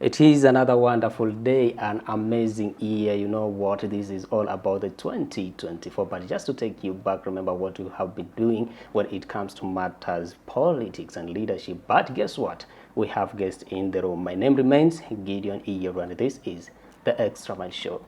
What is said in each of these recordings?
It is another wonderful day, an amazing year. You know what this is all about, the 2024. But just to take you back, remember what we have been doing when it comes to matters, politics and leadership. But guess what? We have guests in the room. My name remains Gideon Iyeru, and this is the Extra Mile Show.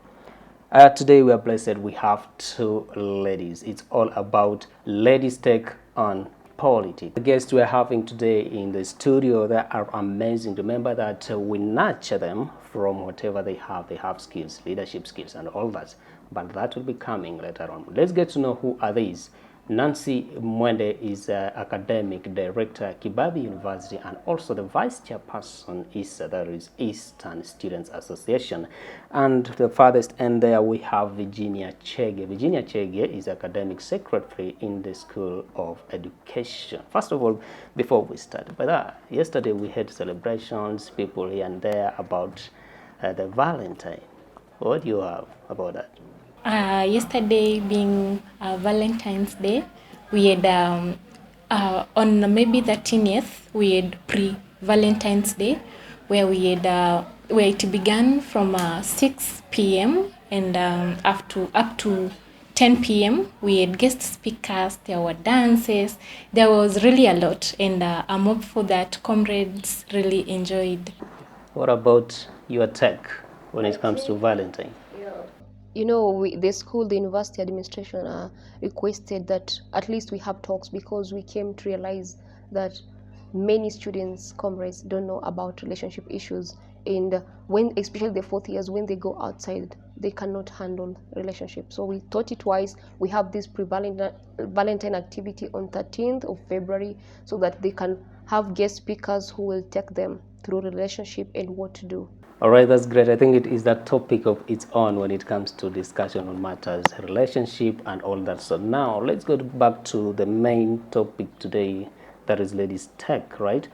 Today we are blessed. We have two ladies. It's all about ladies' take on politics. The guests we're having today in the studio, they are amazing. Remember that we nurture them from whatever they have. They have skills, leadership skills and all that. But that will be coming later on. Let's get to know who are these. Nancy Mwende is academic director at Kibabii University, and also the vice chairperson is that is Eastern Students Association. And the farthest end there we have Virginia Chege. Virginia Chege is academic secretary in the School of Education. First of all, before we start, yesterday we had celebrations, people here and there about the Valentine. What do you have about that? Yesterday being Valentine's Day, we had on maybe the 13th we had pre-Valentine's Day, where we had where it began from 6 p.m. and up to 10 p.m. We had guest speakers, there were dances, there was really a lot, and I'm hopeful that comrades really enjoyed. What about your take when it comes to Valentine? You know, the university administration requested that at least we have talks, because we came to realize that many students, comrades, don't know about relationship issues, and when, especially the fourth years, when they go outside, they cannot handle relationships. So we thought it wise, we have this Valentine activity on 13th of February, so that they can have guest speakers who will take them through relationship and what to do. All right, that's great. I think it is that topic of its own when it comes to discussion on matters, relationship and all that. So now let's go back to the main topic today, that is ladies' tech, right?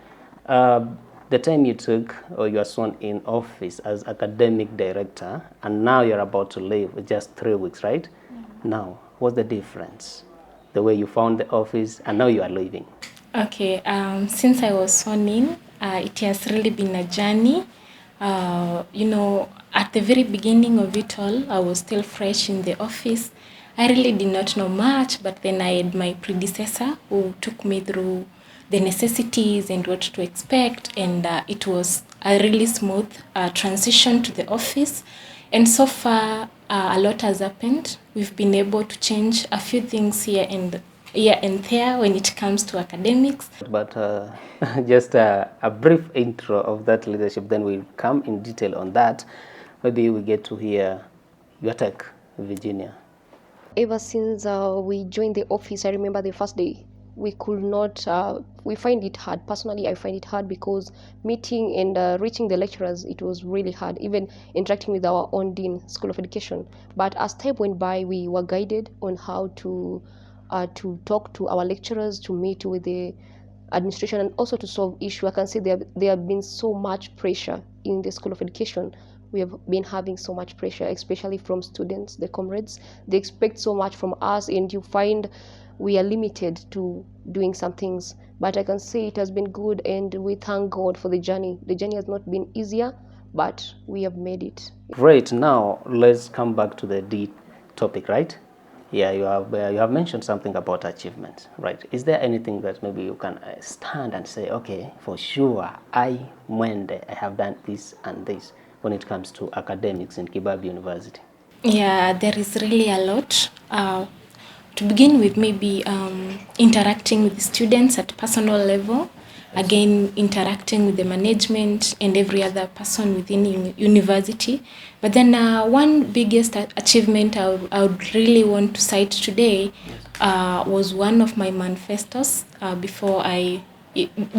The time you took, or you are sworn in office as academic director, and now you're about to leave, just 3 weeks, right? Mm-hmm. Now, what's the difference? The way you found the office and now you are leaving. Okay, since I was sworn in, it has really been a journey. You know, at the very beginning of it all, I was still fresh in the office. I really did not know much, but then I had my predecessor who took me through the necessities and what to expect, and it was a really smooth transition to the office. And so far, a lot has happened. We've been able to change a few things here and there when it comes to academics. But just a brief intro of that leadership, then we'll come in detail on that. Maybe we get to hear your take, Virginia. Ever since we joined the office, I remember the first day, we could not, we find it hard. Personally, I find it hard, because meeting and reaching the lecturers, it was really hard, even interacting with our own dean, School of Education. But as time went by, we were guided on how to talk to our lecturers, to meet with the administration, and also to solve issues. I can say there have been so much pressure in the School of Education. We have been having so much pressure, especially from students, the comrades. They expect so much from us, and you find we are limited to doing some things. But I can say it has been good, and we thank God for the journey. The journey has not been easier, but we have made it. Great. Now let's come back to the D topic, right? Yeah, you have mentioned something about achievements, right? Is there anything that maybe you can stand and say, okay, for sure, I have done this and this when it comes to academics in Kibabii University? Yeah, there is really a lot. To begin with, maybe interacting with the students at personal level, again interacting with the management and every other person within university. But then one biggest achievement I would really want to cite today was one of my manifestos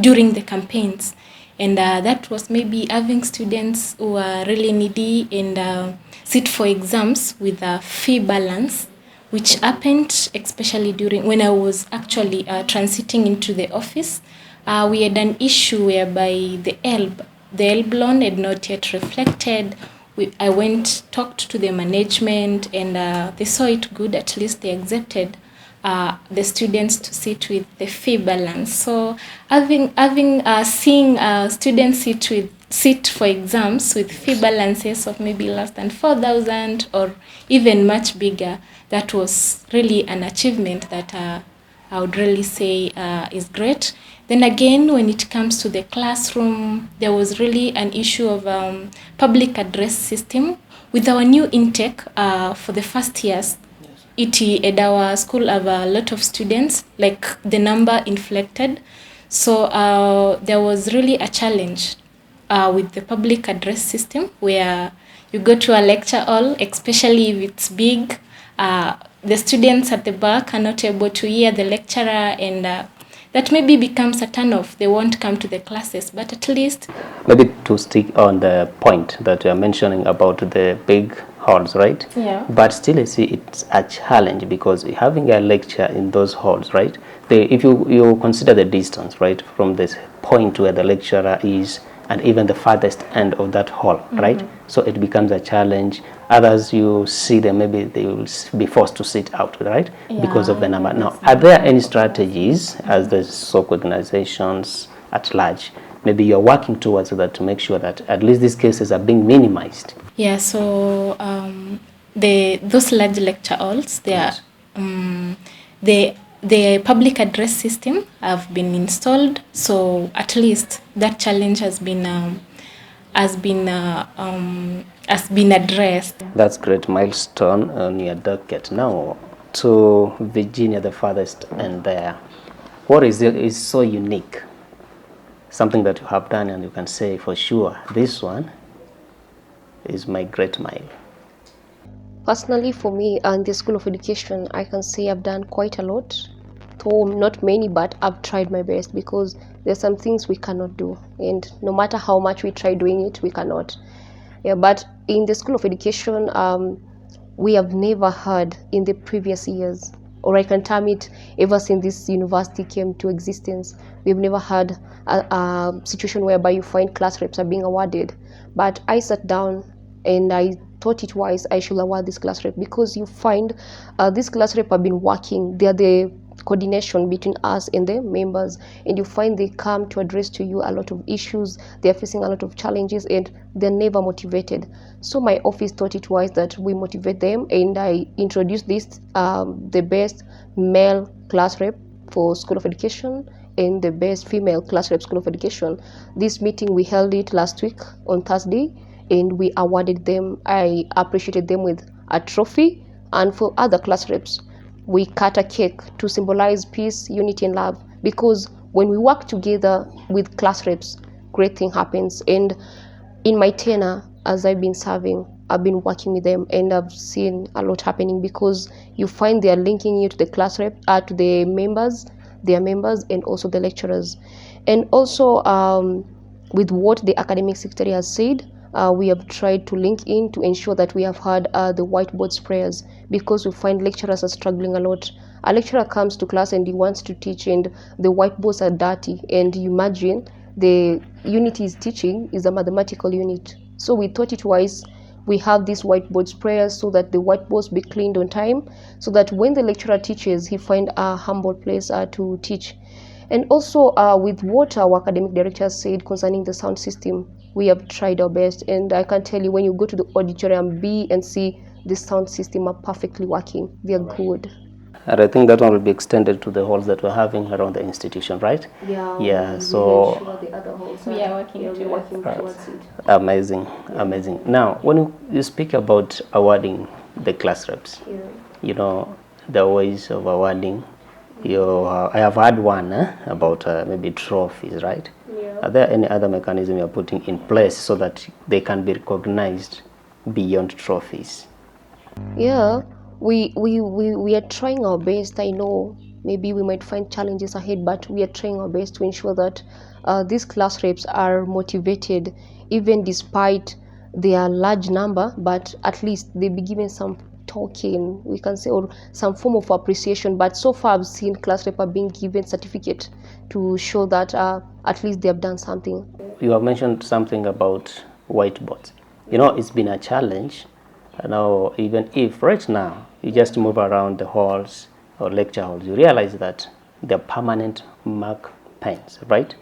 during the campaigns. And that was maybe having students who are really needy and sit for exams with a fee balance, which happened especially when I was actually transiting into the office. We had an issue whereby the ELB loan had not yet reflected. I talked to the management, and they saw it good. At least they accepted the students to sit with the fee balance. So seeing students sit with sit for exams with fee balances of maybe less than 4,000 or even much bigger. That was really an achievement that I would really say is great. Then again, when it comes to the classroom, there was really an issue of public address system. With our new intake for the first years, at our school have a lot of students, like the number inflected. So there was really a challenge with the public address system, where you go to a lecture hall, especially if it's big, the students at the back are not able to hear the lecturer, and that maybe becomes a turn-off. They won't come to the classes, but at least... Maybe to stick on the point that you are mentioning about the big halls, right? Yeah. But still, I see it's a challenge, because having a lecture in those halls, right? If you consider the distance, right, from this point where the lecturer is and even the farthest end of that hall, right? So it becomes a challenge. Others, you see them, maybe they will be forced to sit out, right? Because of the number. Now, are there any strategies as the SOC organizations at large, maybe you're working towards that, to make sure that at least these cases are being minimized? Yeah, so those large lecture halls, they are, the public address system have been installed, so at least that challenge has been addressed. That's great milestone on your docket. Now to Virginia, the farthest end there. What is so unique? Something that you have done and you can say for sure, this one is my great mile. Personally, for me and the School of Education, I can say I've done quite a lot. Though not many, but I've tried my best, because there's some things we cannot do, and no matter how much we try doing it, we cannot. Yeah, but in the School of Education, we have never had in the previous years, or I can term it ever since this university came to existence, we've never had a situation whereby you find class reps are being awarded. But I sat down and I thought it wise I should award this class rep, because you find this class rep have been working. They are the coordination between us and the members, and you find they come to address to you a lot of issues. They are facing a lot of challenges and they're never motivated. So my office thought it wise that we motivate them, and I introduced this the best male class rep for School of Education and the best female class rep School of Education. This meeting, we held it last week on Thursday, and we awarded them. I appreciated them with a trophy, and for other class reps, we cut a cake to symbolize peace, unity, and love. Because when we work together with class reps, great thing happens. And in my tenure, as I've been serving, I've been working with them, and I've seen a lot happening, because you find they are linking you to the class rep, to the members, their members, and also the lecturers. And also with what the academic secretary has said, we have tried to link in to ensure that we have had the whiteboard sprayers, because we find lecturers are struggling a lot. A lecturer comes to class and he wants to teach, and the whiteboards are dirty, and you imagine the unit he's teaching is a mathematical unit. So we thought it wise, we have these whiteboard sprayers so that the whiteboards be cleaned on time, so that when the lecturer teaches, he find a humble place to teach. And also with what our academic director said concerning the sound system, we have tried our best, and I can tell you, when you go to the auditorium B and C, the sound system are perfectly working. They are good. And I think that one will be extended to the halls that we're having around the institution, right? Yeah. So the other halls We are working towards it. amazing, amazing. Now, when you speak about awarding the class reps, you know, the ways of awarding. I have had one about maybe trophies, right? Yeah. Are there any other mechanism you're putting in place so that they can be recognized beyond trophies? Yeah, we are trying our best. I know maybe we might find challenges ahead, but we are trying our best to ensure that these class reps are motivated, even despite their large number, but at least they be given some token, we can say, or some form of appreciation. But so far I've seen class rep are being given certificate to show that at least they have done something. You have mentioned something about whiteboards. You know, it's been a challenge. Now, even if right now you just move around the halls or lecture halls, you realize that they're permanent mark pens, right?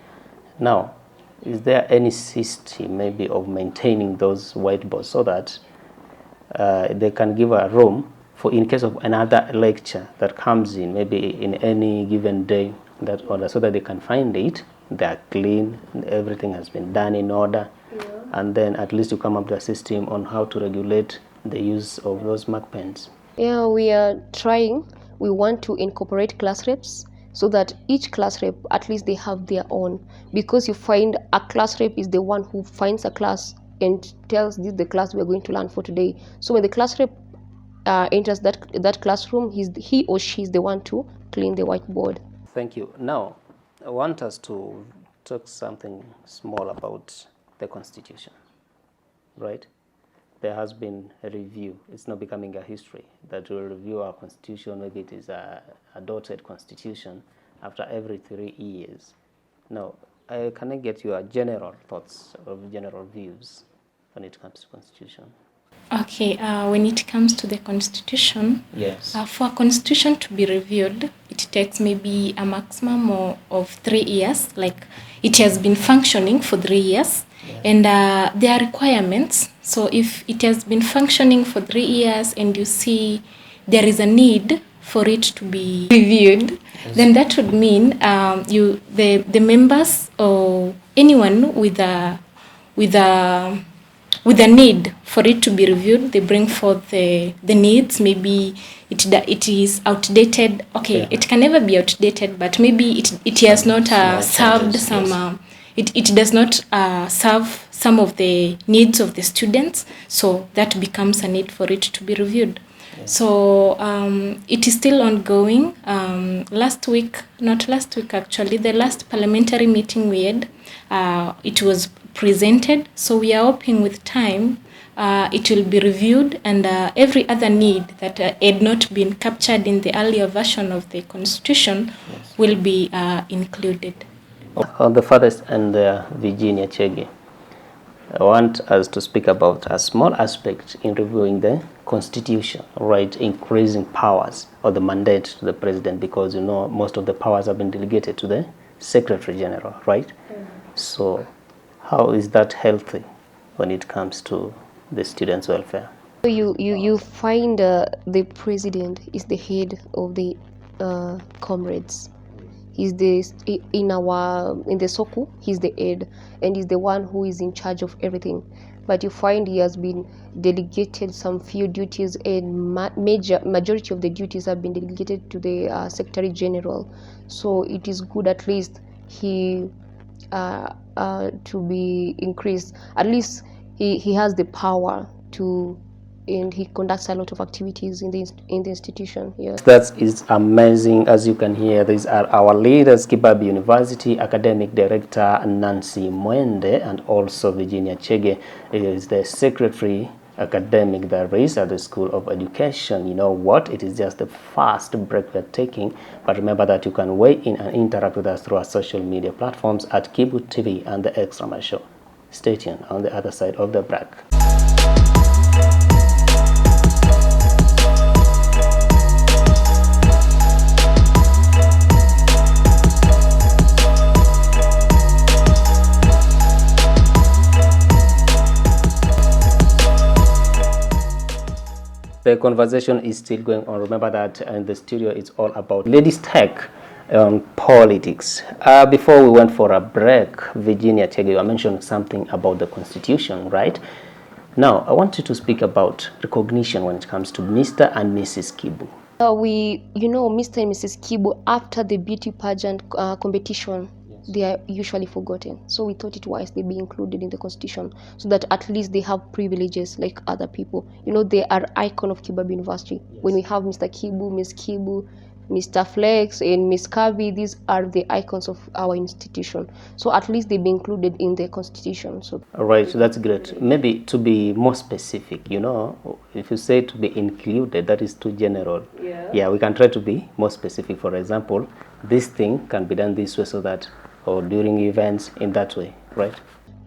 Now, is there any system maybe of maintaining those whiteboards so that they can give a room for in case of another lecture that comes in maybe in any given day, that order, so that they can find it, they are clean, everything has been done in order, and then at least you come up with a system on how to regulate the use of those mark pens. Yeah, we are trying. We want to incorporate class reps so that each class rep, at least they have their own. Because you find a class rep is the one who finds a class and tells this the class we are going to learn for today. So when the class rep enters that classroom, he or she is the one to clean the whiteboard. Thank you. Now, I want us to talk something small about the Constitution, right? There has been a review. It's not becoming a history that will review our Constitution. Maybe it is a adopted Constitution after every 3 years. Now, can I get your general thoughts or general views when it comes to Constitution? Okay, when it comes to the Constitution, yes, for a Constitution to be reviewed, it takes maybe a maximum of 3 years. Like it has been functioning for 3 years, and there are requirements. So if it has been functioning for 3 years and you see there is a need for it to be reviewed, then that would mean the members or anyone with a need for it to be reviewed, they bring forth the needs. Maybe it is outdated. Okay, yeah. It can never be outdated, but maybe it has not served some. It does not serve some of the needs of the students, so that becomes a need for it to be reviewed. Yeah. So it is still ongoing. The last parliamentary meeting we had, it was presented. So we are hoping with time it will be reviewed, and every other need that had not been captured in the earlier version of the Constitution will be included. On the farthest and Virginia Chege, I want us to speak about a small aspect in reviewing the Constitution, right? Increasing powers or the mandate to the president, because most of the powers have been delegated to the Secretary General, right? So how is that healthy when it comes to the students' welfare? You find the president is the head of the comrades. He's in the SOKU, he's the head, and he's the one who is in charge of everything. But you find he has been delegated some few duties, and majority of the duties have been delegated to the Secretary General. So it is good at least he to be increased. At least he has the power to, and he conducts a lot of activities in the institution. Yeah, that is amazing. As you can hear, these are our leaders: Kibabii University Academic Director Nancy Mwende, and also Virginia Chege is the Secretary Academic Director at the School of Education. You know what? It is just the first break we're taking, but remember that you can weigh in and interact with us through our social media platforms at Kibu TV and the Extra Mile Show. Stay tuned on the other side of the break. The conversation is still going on. Remember that in the studio it's all about ladies' tech on politics. Before we went for a break, Virginia Chege, I mentioned something about the Constitution, right? Now, I want you to speak about recognition when it comes to Mr. and Mrs. Kibu. Mr. and Mrs. Kibu, after the beauty pageant competition, they are usually forgotten. So we thought it wise they be included in the Constitution so that at least they have privileges like other people. They are icon of Kibabii University. Yes. When we have Mr. Kibu, Miss Kibu, Mr. Flex, and Miss Kavi, these are the icons of our institution. So at least they be included in the Constitution. So all right, so that's great. Maybe to be more specific, if you say to be included, that is too general. Yeah, we can try to be more specific. For example, this thing can be done this way so that, or during events in that way, right?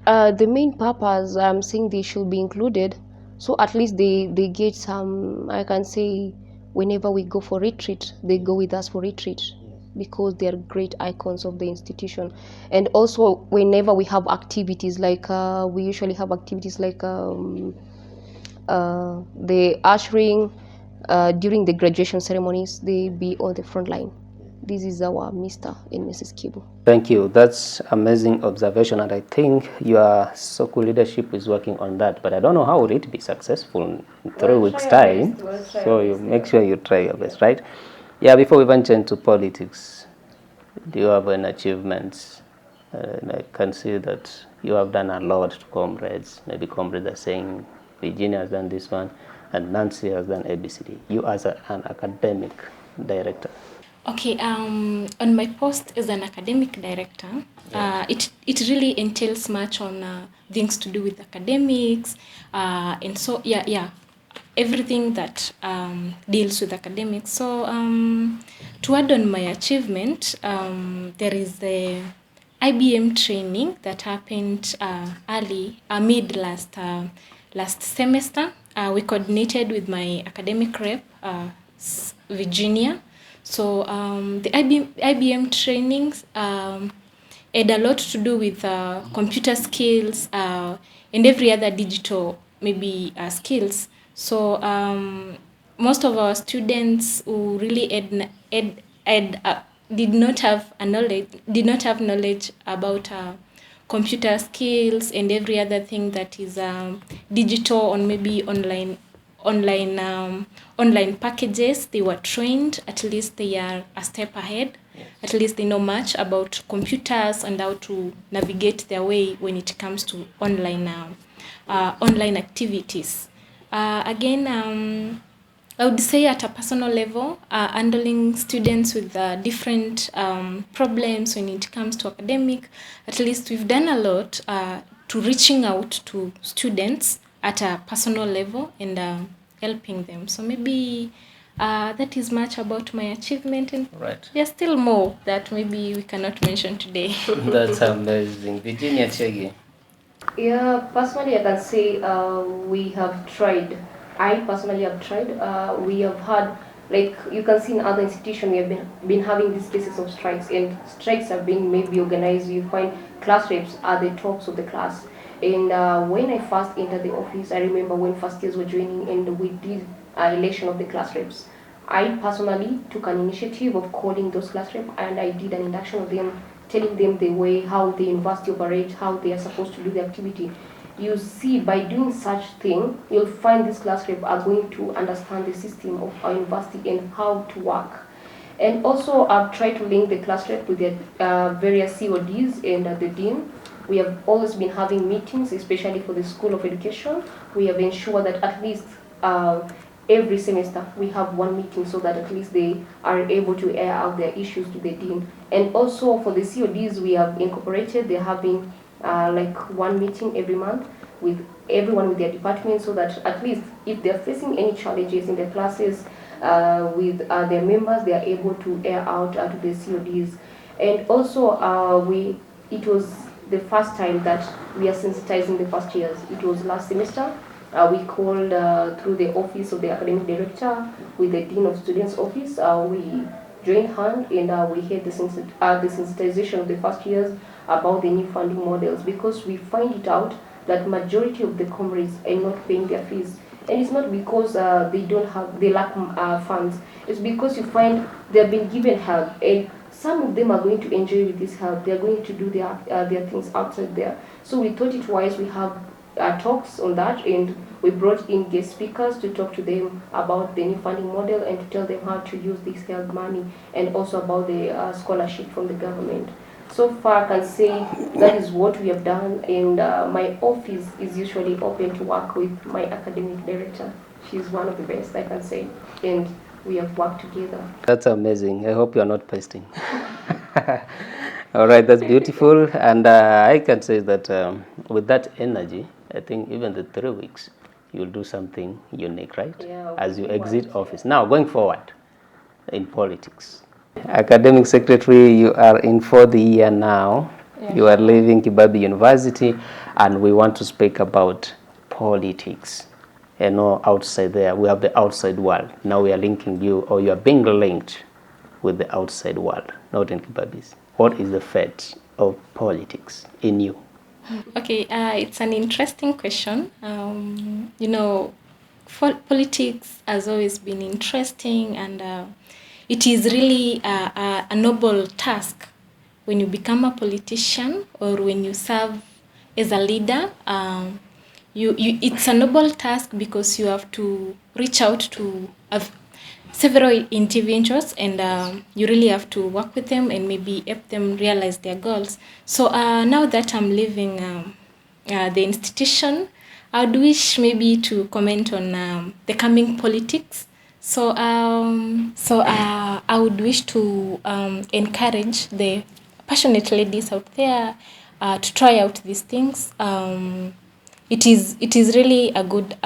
The main purpose, I'm saying they should be included, so at least they get some, I can say, whenever we go for retreat, they go with us for retreat. because they are great icons of the institution. And also, whenever we have activities, like we usually have activities like the ushering during the graduation ceremonies, they be on the front line. This is our Mr. and Mrs. Kibu. Thank you. That's amazing observation, and I think your Soko leadership is working on that. But I don't know how will it be successful in 3 weeks' time. So you make sure you try your best, right? Yeah. Before we venture into politics, do you have any achievements? I can see that you have done a lot to comrades. Maybe comrades are saying Virginia has done this one, and Nancy has done ABCD. You as an academic director. Okay, on my post as an academic director, it really entails much on things to do with academics, and so everything that deals with academics. So to add on my achievement, there is the IBM training that happened mid last semester. We coordinated with my academic rep, Virginia. So the IBM trainings had a lot to do with computer skills and every other digital skills. So most of our students who really did not have knowledge about computer skills and every other thing that is digital or maybe online packages. They were trained. At least they are a step ahead. At least they know much about computers and how to navigate their way when it comes to online activities. Again, I would say at a personal level, handling students with different problems when it comes to academic, at least we've done a lot to reaching out to students at a personal level and helping them. So maybe that is much about my achievement, and Right. there's still more that maybe we cannot mention today. That's amazing. Virginia Chegi. Yeah, personally, I can say we have tried. I personally have tried. We have had, like you can see in other institutions, we have been having these cases of strikes, and strikes have been maybe organized. You find class reps at the tops of the class. And when I first entered the office, I remember when first years were joining and we did election of the class reps. I personally took an initiative of calling those class reps, and I did an induction of them, telling them the way how the university operates, how they are supposed to do the activity. You see, by doing such thing, you'll find these class reps are going to understand the system of our university and how to work. And also, I've tried to link the class rep with the various CODs and the dean. We have always been having meetings, especially for the School of Education. We have ensured that at least every semester we have one meeting so that at least they are able to air out their issues to the dean. And also for the CODs, we have incorporated, they're having like one meeting every month with everyone with their department, so that at least if they're facing any challenges in their classes with their members, they are able to air out to the CODs. And also it was the first time that we are sensitizing the first years. It was last semester. We called through the office of the academic director with the dean of students office. We joined hand and we had the sensitization of the first years about the new funding models, because we find it out that majority of the comrades are not paying their fees. And it's not because they lack funds. It's because you find they've been given help, and some of them are going to enjoy with this help. They're going to do their things outside there. So we thought it wise we have talks on that, and we brought in guest speakers to talk to them about the new funding model and to tell them how to use this help money, and also about the scholarship from the government. So far, I can say that is what we have done, and my office is usually open to work with my academic director. She's one of the best, I can say, and we have worked together. That's amazing. I hope you're not pasting. All right, that's beautiful. And I can say that with that energy, I think even the 3 weeks, you'll do something unique, right? Yeah, as you exit office. Now, going forward in politics. Academic Secretary, you are in 4th year now. Yeah. You are leaving Kibabii University, and we want to speak about politics. You know, outside there, we have the outside world. Now we are linking you, or you are being linked with the outside world. not in Kibabis. What is the fate of politics in you? Okay, it's an interesting question. Politics has always been interesting, and it is really a noble task when you become a politician or when you serve as a leader. It's a noble task because you have to reach out to several individuals, and you really have to work with them and maybe help them realize their goals. So now that I'm leaving the institution, I would wish maybe to comment on the coming politics. I would wish to encourage the passionate ladies out there to try out these things. It is really a good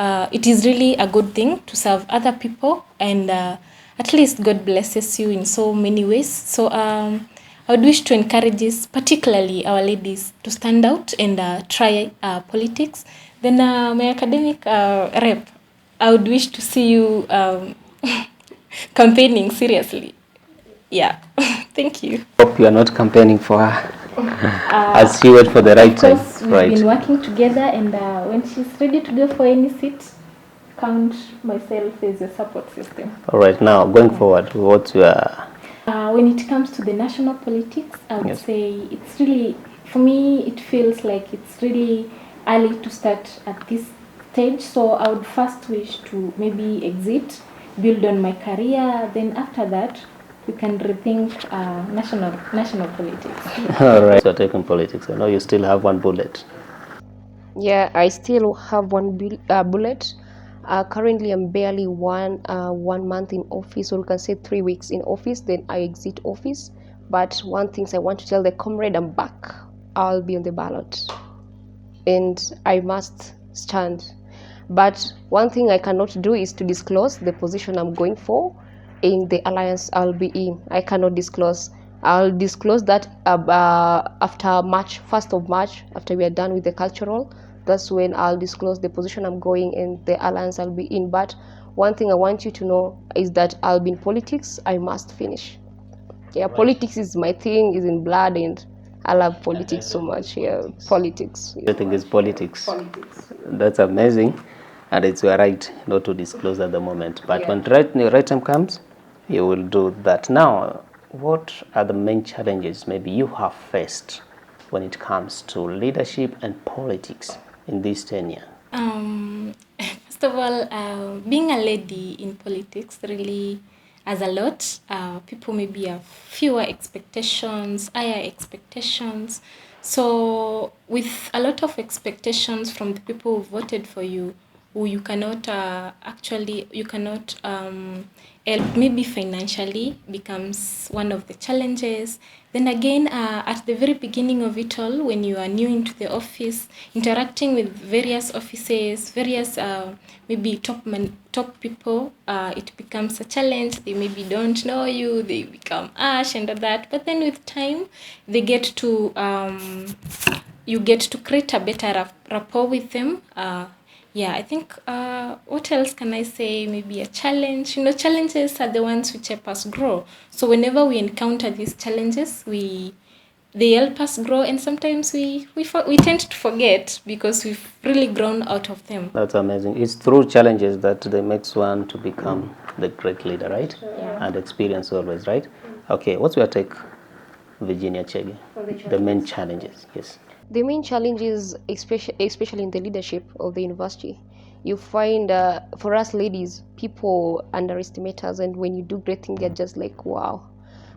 thing to serve other people, and at least God blesses you in so many ways. So I would wish to encourage this, particularly our ladies, to stand out and try politics. Then my academic rep, I would wish to see you campaigning seriously. Yeah. Thank you. Hope you are not campaigning for her. As she wait for the right time. Of course, we've been working together, and when she's ready to go for any seat, count myself as a support system. All right, now going forward, what's your... When it comes to the national politics, I would say it's really, for me, it feels like it's really early to start at this stage. So I would first wish to maybe exit, build on my career, then after that, we can rethink national politics. All right, so taking politics. I know you still have one bullet. Yeah, I still have one bullet. Currently, I'm barely 1 month in office, or you can say 3 weeks in office. Then I exit office. But one thing I want to tell the comrade, I'm back. I'll be on the ballot, and I must stand. But one thing I cannot do is to disclose the position I'm going for in the alliance I'll be in. I cannot disclose. I'll disclose that after March, 1st of March, after we are done with the cultural. That's when I'll disclose the position I'm going in, the alliance I'll be in. But one thing I want you to know is that I'll be in politics. I must finish. Yeah, right. Politics is my thing, is in blood, and I love politics so much. Yeah, politics. Everything is politics. That's amazing. And it's your right not to disclose at the moment. But when the right time comes, you will do that. Now, what are the main challenges maybe you have faced when it comes to leadership and politics in this tenure? First of all, being a lady in politics really has a lot. People maybe have fewer expectations, higher expectations. So with a lot of expectations from the people who voted for you, who you cannot help maybe financially, becomes one of the challenges. Then again, at the very beginning of it all, when you are new into the office, interacting with various offices, various maybe top people, it becomes a challenge. They maybe don't know you, they become harsh and all that. But then with time, they get to you get to create a better rapport with them. I think what else can I say? Maybe a challenge. Challenges are the ones which help us grow. So whenever we encounter these challenges, they help us grow, and sometimes we tend to forget because we've really grown out of them. That's amazing. It's through challenges that they makes one to become the great leader, right? Yeah. And experience always, right? Okay, what's your take, Virginia Chege? The main challenges, yes. The main challenge is, especially in the leadership of the university, you find for us ladies, people underestimate us, and when you do great things, they're just like, wow,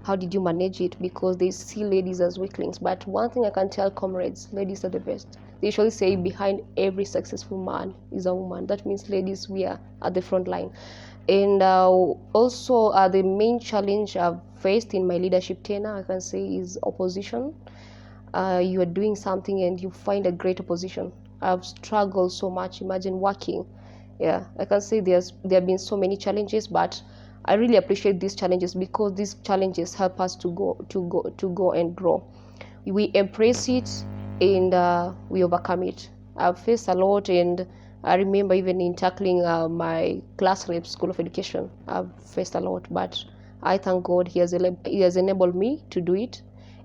how did you manage it? Because they see ladies as weaklings. But one thing I can tell comrades, ladies are the best. They usually say behind every successful man is a woman. That means ladies, we are at the front line. And also the main challenge I've faced in my leadership tenure, I can say, is opposition. You are doing something and you find a great opposition. I've struggled so much. Imagine working. Yeah, I can say there have been so many challenges, but I really appreciate these challenges because these challenges help us to go and grow. We embrace it and we overcome it. I've faced a lot, and I remember even in tackling my class rep, School of Education, I've faced a lot, but I thank God he has enabled me to do it.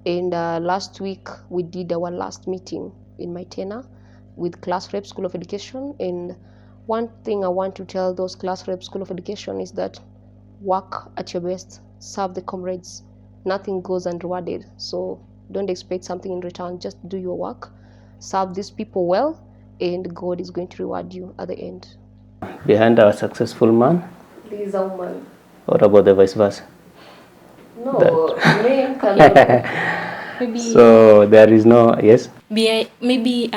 And last week we did our last meeting in my tenure with class rep School of Education. And one thing I want to tell those class rep School of Education is that work at your best, serve the comrades. Nothing goes unrewarded. So don't expect something in return. Just do your work, serve these people well, and God is going to reward you at the end. Behind our successful man, There is a woman. what about the vice versa? No, men cannot. Maybe So there is no, yes? maybe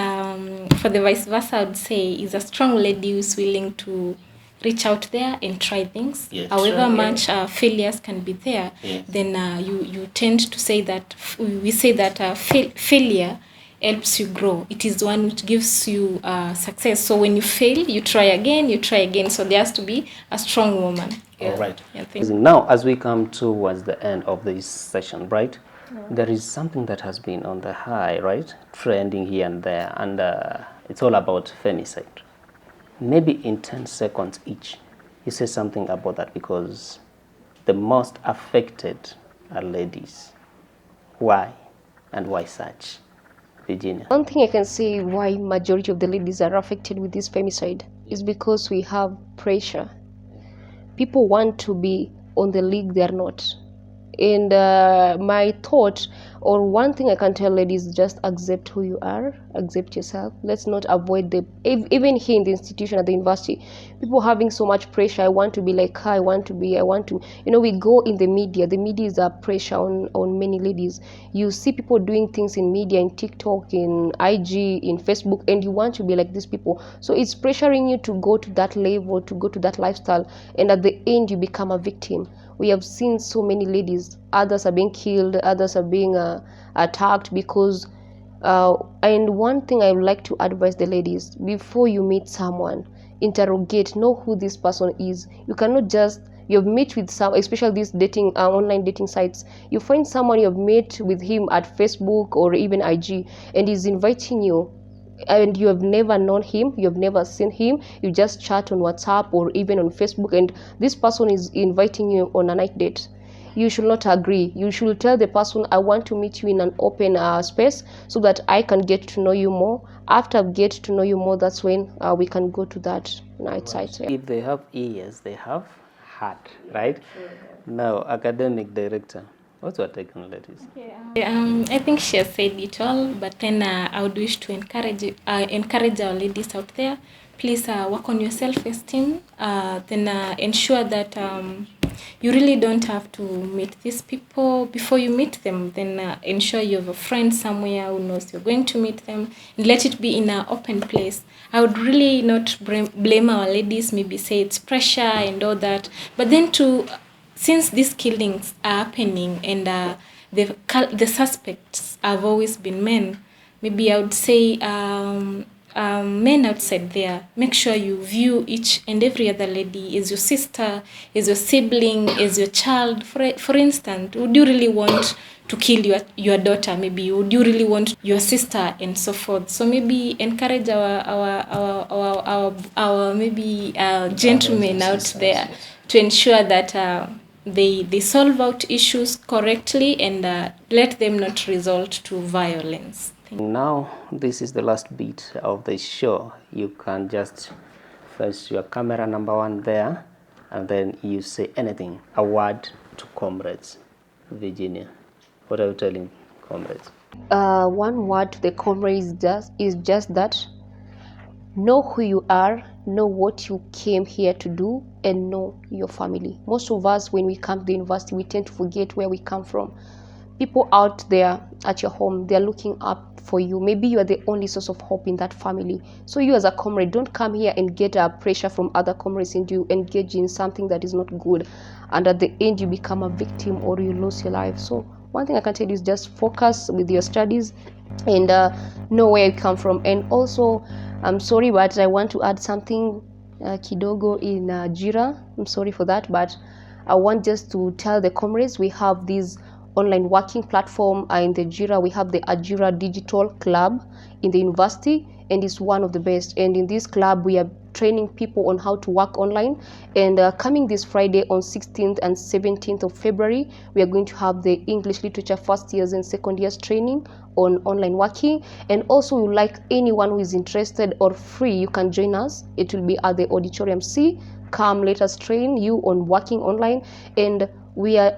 for the vice versa, I would say is a strong lady who's willing to reach out there and try things. Yes. However Sure, much failures can be there, Yes. then you tend to say that we say that failure helps you grow. It is one which gives you success. So when you fail, you try again, you try again. So there has to be a strong woman. All right. Yeah, thank you. Now, as we come towards the end of this session, right, there is something that has been on the high, right, trending here and there, and it's all about femicide. Maybe in 10 seconds each, you say something about that, because the most affected are ladies. Why, and why such? Virginia. One thing I can say why majority of the ladies are affected with this femicide is because we have pressure. People want to be on the league they are not. And my thought, or one thing I can tell ladies, just accept who you are, accept yourself. Let's not avoid even here in the institution at the university, people having so much pressure. I want to be like her, I want to, we go in the media is a pressure on many ladies. You see people doing things in media, in TikTok, in IG, in Facebook, and you want to be like these people. So it's pressuring you to go to that level, to go to that lifestyle, and at the end you become a victim. We have seen so many ladies, others are being killed, others are being attacked because and one thing I would like to advise the ladies: before you meet someone, interrogate, know who this person is. You cannot just, you've met with some, especially these dating online dating sites, you find someone, you've met with him at Facebook or even IG, and he's inviting you, and you have never known him, you have never seen him, you just chat on WhatsApp or even on Facebook, and this person is inviting you on a night date. You should not agree. You should tell the person, I want to meet you in an open space so that I can get to know you more. After I get to know you more, that's when we can go to that night site. Yeah. If they have ears, they have heart, right? Now, academic director, what's your take on ladies? I think she has said it all, but then I would wish to encourage our ladies out there. Please work on your self-esteem. Then ensure that you really don't have to meet these people before you meet them. Then ensure you have a friend somewhere who knows you're going to meet them, and let it be in an open place. I would really not blame our ladies, maybe say it's pressure and all that, but then since these killings are happening and the suspects have always been men, maybe I would say men outside there, make sure you view each and every other lady as your sister, as your sibling, as your child. For instance, would you really want to kill your daughter? Maybe would you really want your sister, and so forth. So maybe encourage our maybe gentlemen out there to ensure that they solve out issues correctly and let them not resort to violence. Now, this is the last bit of the show. You can just face your camera number 1 there, and then you say anything. A word to comrades. Virginia, what are you telling comrades? One word to the comrades is just that: know who you are, know what you came here to do, and know your family. Most of us, when we come to the university, we tend to forget where we come from. People out there at your home, they're looking up for you. Maybe you are the only source of hope in that family. So you as a comrade, don't come here and get pressure from other comrades and you engage in something that is not good, and at the end you become a victim or you lose your life. So one thing I can tell you is just focus with your studies and know where you come from. And also, I'm sorry, but I want to add something kidogo in Jira. I'm sorry for that, but I want just to tell the comrades we have these online working platform in the Jira. We have the Ajira Digital Club. in the university, and it's one of the best. And in this club, we are training people on how to work online. And coming this Friday on 16th and 17th of February, we are going to have the English literature first years and second years training on online working. And also, we would like anyone who is interested or free, you can join us. It will be at the Auditorium C. Come, let us train you on working online. And we are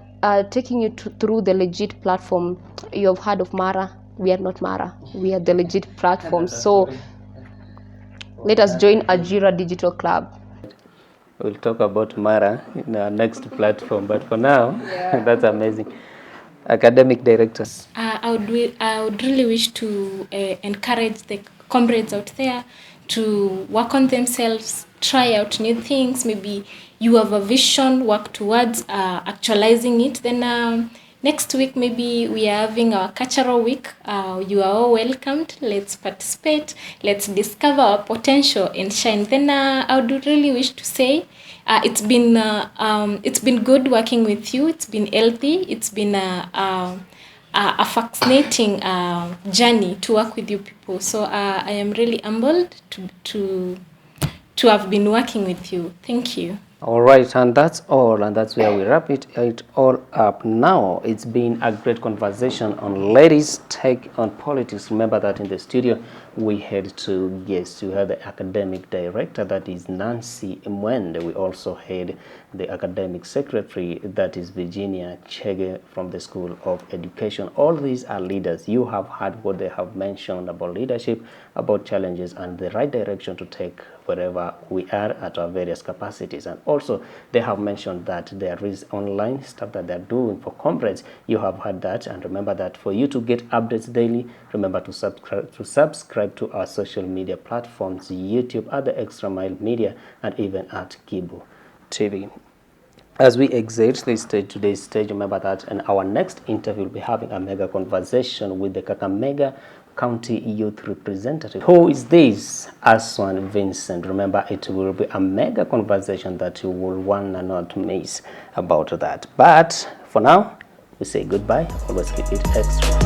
taking you through the legit platform. You have heard of Mara. We are not Mara. We are the legit platform. So let us join Ajira Digital Club. We'll talk about Mara in our next platform, but for now, that's amazing. Academic directors. I would really wish to encourage the comrades out there to work on themselves, try out new things. Maybe you have a vision, work towards actualizing it. Then next week, maybe we are having our cultural week. You are all welcomed. Let's participate. Let's discover our potential and shine. Then I would really wish to say it's been good working with you. It's been healthy. It's been a fascinating journey to work with you people. So I am really humbled to have been working with you. Thank you. All right, and that's all, and that's where we wrap it all up now. It's been a great conversation on ladies' take on politics. Remember that in the studio we had two guests. We had the academic director, that is Nancy Mwende. We also had the academic secretary, that is Virginia Chege from the School of Education. All these are leaders. You have heard what they have mentioned about leadership, about challenges, and the right direction to take wherever we are at our various capacities. And also they have mentioned that there is online stuff that they're doing for comrades. You have heard that, and remember that for you to get updates daily, remember to subscribe to our social media platforms, YouTube, at the Extra Mile Media, and even at Kibu TV. As we exit today's stage, remember that in our next interview we'll be having a mega conversation with the Kakamega County Youth Representative. Who is this? Aswan Vincent. Remember, it will be a mega conversation that you will want to not miss about that. But for now, we say goodbye. Always keep it extra.